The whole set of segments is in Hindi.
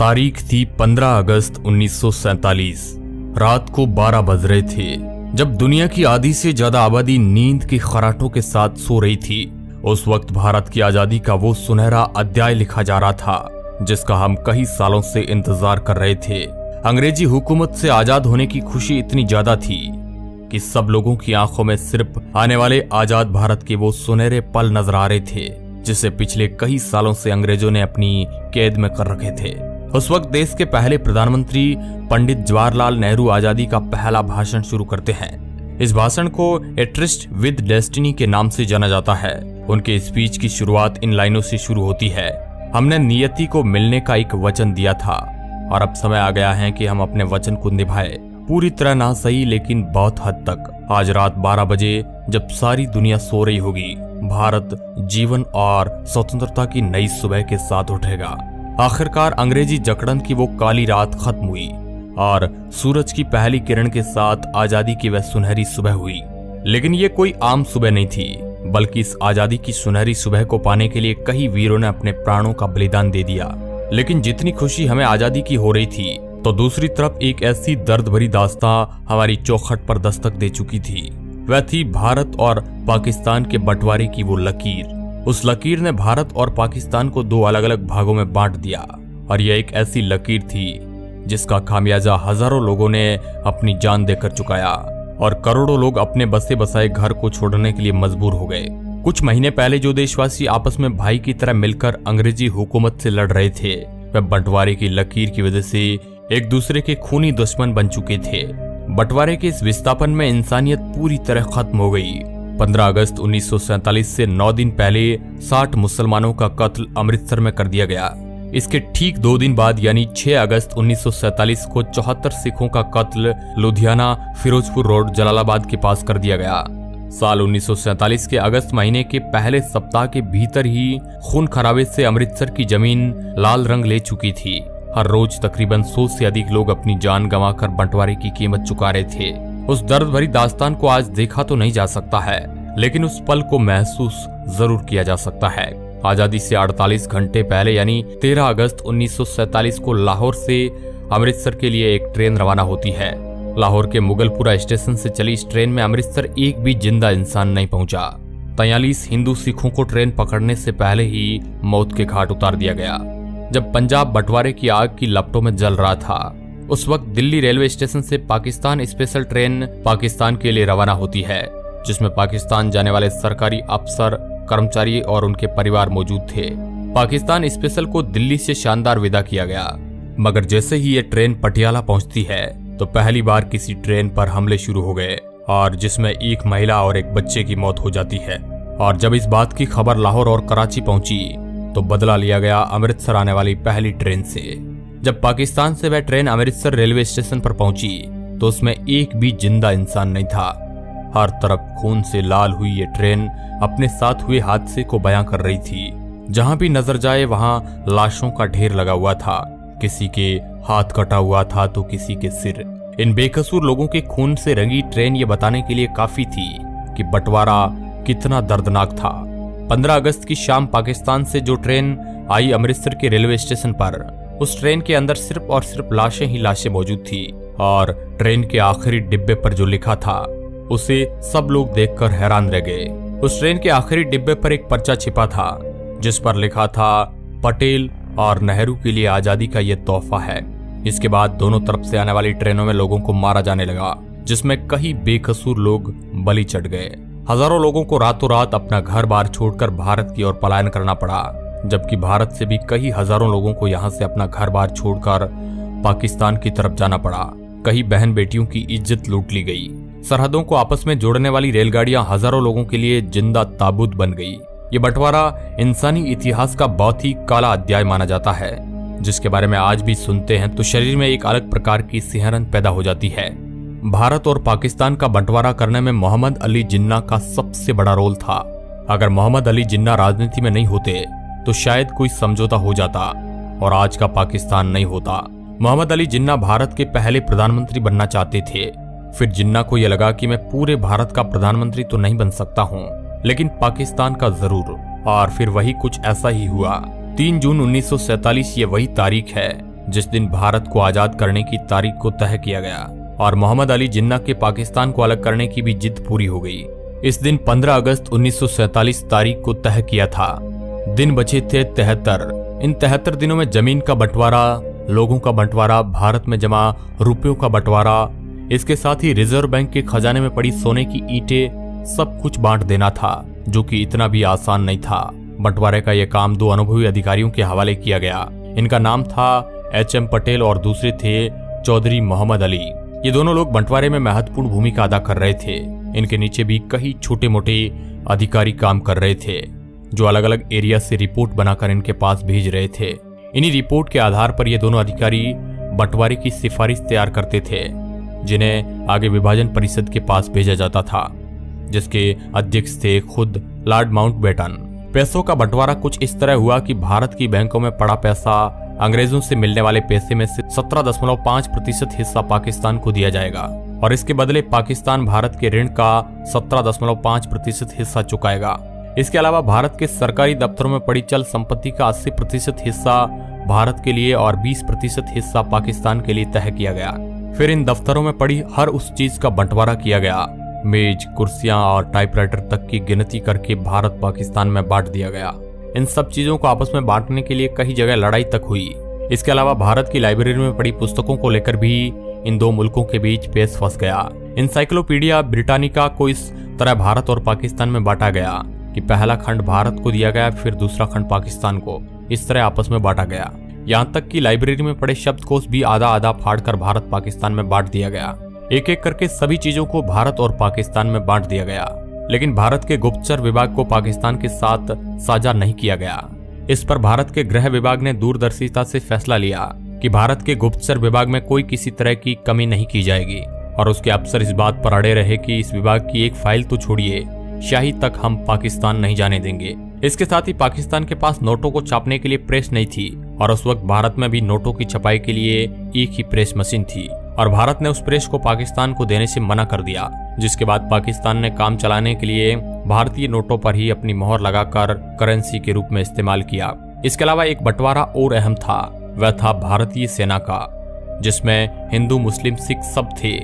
तारीख थी 15 अगस्त 1947। रात को 12 बज रहे थे जब दुनिया की आधी से ज्यादा आबादी नींद के खराटों के साथ सो रही थी। उस वक्त भारत की आजादी का वो सुनहरा अध्याय लिखा जा रहा था जिसका हम कई सालों से इंतजार कर रहे थे। अंग्रेजी हुकूमत से आजाद होने की खुशी इतनी ज्यादा थी कि सब लोगों की आंखों में सिर्फ आने वाले आजाद भारत के वो सुनहरे पल नजर आ रहे थे जिसे पिछले कई सालों से अंग्रेजों ने अपनी कैद में कर रखे थे। उस वक्त देश के पहले प्रधानमंत्री पंडित जवाहरलाल नेहरू आजादी का पहला भाषण शुरू करते हैं। इस भाषण को ए ट्रिस्ट विद डेस्टिनी के नाम से जाना जाता है। उनके स्पीच की शुरुआत इन लाइनों से शुरू होती है, हमने नियति को मिलने का एक वचन दिया था और अब समय आ गया है कि हम अपने वचन को निभाएं। पूरी तरह ना सही लेकिन बहुत हद तक। आज रात 12 बजे जब सारी दुनिया सो रही होगी, भारत जीवन और स्वतंत्रता की नई सुबह के साथ उठेगा। आखिरकार अंग्रेजी जकड़न की वो काली रात खत्म हुई और सूरज की पहली किरण के साथ आजादी की वह सुनहरी सुबह हुई। लेकिन ये कोई आम सुबह नहीं थी, बल्कि इस आजादी की सुनहरी सुबह को पाने के लिए कई वीरों ने अपने प्राणों का बलिदान दे दिया। लेकिन जितनी खुशी हमें आजादी की हो रही थी, तो दूसरी तरफ एक ऐसी दर्द भरी दास्तां हमारी चौखट पर दस्तक दे चुकी थी। वह थी भारत और पाकिस्तान के बंटवारे की वो लकीर। उस लकीर ने भारत और पाकिस्तान को दो अलग अलग भागों में बांट दिया और यह एक ऐसी लकीर थी जिसका खामियाजा हजारों लोगों ने अपनी जान देकर चुकाया और करोड़ों लोग अपने बसे बसाए घर को छोड़ने के लिए मजबूर हो गए। कुछ महीने पहले जो देशवासी आपस में भाई की तरह मिलकर अंग्रेजी हुकूमत से लड़ रहे थे, वह बंटवारे की लकीर की वजह से एक दूसरे के खूनी दुश्मन बन चुके थे। बंटवारे के इस विस्थापन में इंसानियत पूरी तरह खत्म हो गई। 15 अगस्त 1947 से 9 दिन पहले 60 मुसलमानों का कत्ल अमृतसर में कर दिया गया। इसके ठीक 2 दिन बाद यानी 6 अगस्त 1947 को 74 सिखों का कत्ल लुधियाना फिरोजपुर रोड जलालाबाद के पास कर दिया गया। साल 1947 के अगस्त महीने के पहले सप्ताह के भीतर ही खून खराबे से अमृतसर की जमीन लाल रंग ले चुकी थी। हर रोज तकरीबन 100 से अधिक लोग अपनी जान गंवाकर बंटवारे की कीमत चुका रहे थे। उस दर्द भरी दास्तान को आज देखा तो नहीं जा सकता है, लेकिन उस पल को महसूस जरूर किया जा सकता है। आजादी से 48 घंटे पहले यानी 13 अगस्त 1947 को लाहौर से अमृतसर के लिए एक ट्रेन रवाना होती है। लाहौर के मुगलपुरा स्टेशन से चली इस ट्रेन में अमृतसर एक भी जिंदा इंसान नहीं पहुंचा। 43 हिंदू सिखों को ट्रेन पकड़ने से पहले ही मौत के घाट उतार दिया गया। जब पंजाब बंटवारे की आग की लपटों में जल रहा था, उस वक्त दिल्ली रेलवे स्टेशन से पाकिस्तान स्पेशल ट्रेन पाकिस्तान के लिए रवाना होती है, जिसमें पाकिस्तान जाने वाले सरकारी अफसर, कर्मचारी और उनके परिवार मौजूद थे। पाकिस्तान स्पेशल को दिल्ली से शानदार विदा किया गया, मगर जैसे ही ये ट्रेन पटियाला पहुंचती है तो पहली बार किसी ट्रेन पर हमले शुरू हो गए और जिसमें एक महिला और एक बच्चे की मौत हो जाती है। और जब इस बात की खबर लाहौर और कराची पहुंची तो बदला लिया गया अमृतसर आने वाली पहली ट्रेन से। जब पाकिस्तान से वह ट्रेन अमृतसर रेलवे स्टेशन पर पहुंची तो उसमें एक भी जिंदा इंसान नहीं था। हर तरफ खून से लाल हुई ये ट्रेन अपने साथ हुए हादसे को बयां कर रही थी। जहां भी नजर जाए वहां लाशों का ढेर लगा हुआ था। किसी के हाथ कटा हुआ था तो किसी के सिर। इन बेकसूर लोगों के खून से रंगी ट्रेन ये बताने के लिए काफी थी कि बंटवारा कितना दर्दनाक था। 15 अगस्त की शाम पाकिस्तान से जो ट्रेन आई अमृतसर के रेलवे स्टेशन पर, उस ट्रेन के अंदर सिर्फ और सिर्फ लाशें ही लाशें मौजूद थी और ट्रेन के आखिरी डिब्बे पर जो लिखा था उसे सब लोग देखकर हैरान रह गए। उस ट्रेन के आखिरी डिब्बे पर एक पर्चा छिपा था जिस पर लिखा था, पटेल और नेहरू के लिए आजादी का ये तोहफा है। इसके बाद दोनों तरफ से आने वाली ट्रेनों में लोगों को मारा जाने लगा, जिसमें कई बेकसूर लोग बलि चढ़ गए। हजारों लोगों को रातों रात अपना घर बार छोड़कर भारत की ओर पलायन करना पड़ा, जबकि भारत से भी कई हजारों लोगों को यहाँ से अपना घर बार छोड़कर पाकिस्तान की तरफ जाना पड़ा। कई बहन बेटियों की इज्जत लूट ली गई। सरहदों को आपस में जोड़ने वाली रेलगाड़ियां हजारों लोगों के लिए जिंदा ताबूत बन गई। ये बंटवारा इंसानी इतिहास का बहुत ही काला अध्याय माना जाता है, जिसके बारे में आज भी सुनते हैं तो शरीर में एक अलग प्रकार की सिहरन पैदा हो जाती है। भारत और पाकिस्तान का बंटवारा करने में मोहम्मद अली जिन्ना का सबसे बड़ा रोल था। अगर मोहम्मद अली जिन्ना राजनीति में नहीं होते तो शायद कोई समझौता हो जाता और आज का पाकिस्तान नहीं होता। मोहम्मद अली जिन्ना भारत के पहले प्रधानमंत्री बनना चाहते थे। फिर जिन्ना को यह लगा कि मैं पूरे भारत का प्रधानमंत्री तो नहीं बन सकता हूँ, लेकिन पाकिस्तान का जरूर। और फिर वही कुछ ऐसा ही हुआ। 3 जून 1947 ये वही तारीख है जिस दिन भारत को आजाद करने की तारीख को तय किया गया और मोहम्मद अली जिन्ना के पाकिस्तान को अलग करने की भी जिद पूरी हो गई। इस दिन 15 अगस्त 1947 तारीख को तय किया था। दिन बचे थे 73। इन 73 दिनों में जमीन का बंटवारा, लोगों का बंटवारा, भारत में जमा रुपयों का बंटवारा, इसके साथ ही रिजर्व बैंक के खजाने में पड़ी सोने की ईंटें, सब कुछ बांट देना था, जो कि इतना भी आसान नहीं था। बंटवारे का यह काम 2 अनुभवी अधिकारियों के हवाले किया गया। इनका नाम था HM पटेल और दूसरे थे चौधरी मोहम्मद अली। ये दोनों लोग बंटवारे में महत्वपूर्ण भूमिका अदा कर रहे थे। इनके नीचे भी कई छोटे मोटे अधिकारी काम कर रहे थे, जो अलग अलग एरिया से रिपोर्ट बनाकर इनके पास भेज रहे थे। इन्हीं रिपोर्ट के आधार पर ये दोनों अधिकारी बंटवारे की सिफारिश तैयार करते थे, जिन्हें आगे विभाजन परिषद के पास भेजा जाता था, जिसके अध्यक्ष थे खुद लॉर्ड माउंटबेटन। पैसों का बंटवारा कुछ इस तरह हुआ कि भारत की बैंकों में पड़ा पैसा अंग्रेजों से मिलने वाले पैसे में से 17.5% हिस्सा पाकिस्तान को दिया जाएगा और इसके बदले पाकिस्तान भारत के ऋण का 17.5% हिस्सा चुकाएगा। इसके अलावा भारत के सरकारी दफ्तरों में पड़ी चल संपत्ति का 80% हिस्सा भारत के लिए और 20% हिस्सा पाकिस्तान के लिए तय किया गया। फिर इन दफ्तरों में पड़ी हर उस चीज का बंटवारा किया गया। मेज, कुर्सियां और टाइपराइटर तक की गिनती करके भारत पाकिस्तान में बांट दिया गया। इन सब चीजों को आपस में बांटने के लिए कई जगह लड़ाई तक हुई। इसके अलावा भारत की लाइब्रेरी में पड़ी पुस्तकों को लेकर भी इन दो मुल्कों के बीच पेच फंस गया। एनसाइक्लोपीडिया ब्रिटानिका को इस तरह भारत और पाकिस्तान में बांटा गया कि पहला खंड भारत को दिया गया, फिर दूसरा खंड पाकिस्तान को। इस तरह आपस में बांटा गया। यहाँ तक कि लाइब्रेरी में पड़े शब्दकोश भी आधा आधा फाड़कर भारत पाकिस्तान में बांट दिया गया। एक एक करके सभी चीजों को भारत और पाकिस्तान में बांट दिया गया, लेकिन भारत के गुप्तचर विभाग को पाकिस्तान के साथ साझा नहीं किया गया। इस पर भारत के गृह विभाग ने दूरदर्शिता से फैसला लिया कि भारत के गुप्तचर विभाग में कोई किसी तरह की कमी नहीं की जाएगी और उसके अफसर इस बात पर अड़े रहे कि इस विभाग की एक फाइल तो छोड़िए, शाही तक हम पाकिस्तान नहीं जाने देंगे। इसके साथ ही पाकिस्तान के पास नोटों को छापने के लिए प्रेस नहीं थी और उस वक्त भारत में भी नोटों की छपाई के लिए एक ही प्रेस मशीन थी और भारत ने उस प्रेस को पाकिस्तान को देने से मना कर दिया, जिसके बाद पाकिस्तान ने काम चलाने के लिए भारतीय नोटों पर ही अपनी मोहर लगाकर करेंसी के रूप में इस्तेमाल किया। इसके अलावा एक बंटवारा और अहम था, वह था भारतीय सेना का, जिसमें हिंदू, मुस्लिम, सिख सब थे।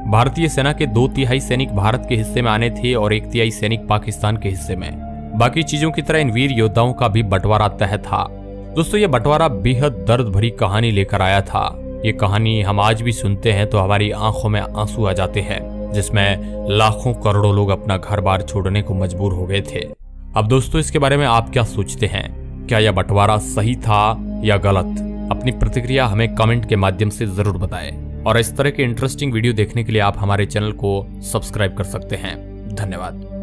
भारतीय सेना के 2/3 सैनिक भारत के हिस्से में आने थे और 1/3 सैनिक पाकिस्तान के हिस्से में। बाकी चीजों की तरह इन वीर योद्धाओं का भी बंटवारा तय था। दोस्तों, ये बंटवारा बेहद दर्द भरी कहानी लेकर आया था। ये कहानी हम आज भी सुनते हैं तो हमारी आंखों में आंसू आ जाते हैं, जिसमें लाखों करोड़ों लोग अपना घर बार छोड़ने को मजबूर हो गए थे। अब दोस्तों, इसके बारे में आप क्या सोचते हैं? क्या यह बंटवारा सही था या गलत? अपनी प्रतिक्रिया हमें कमेंट के माध्यम से जरूर बताएं और इस तरह के इंटरेस्टिंग वीडियो देखने के लिए आप हमारे चैनल को सब्सक्राइब कर सकते हैं। धन्यवाद।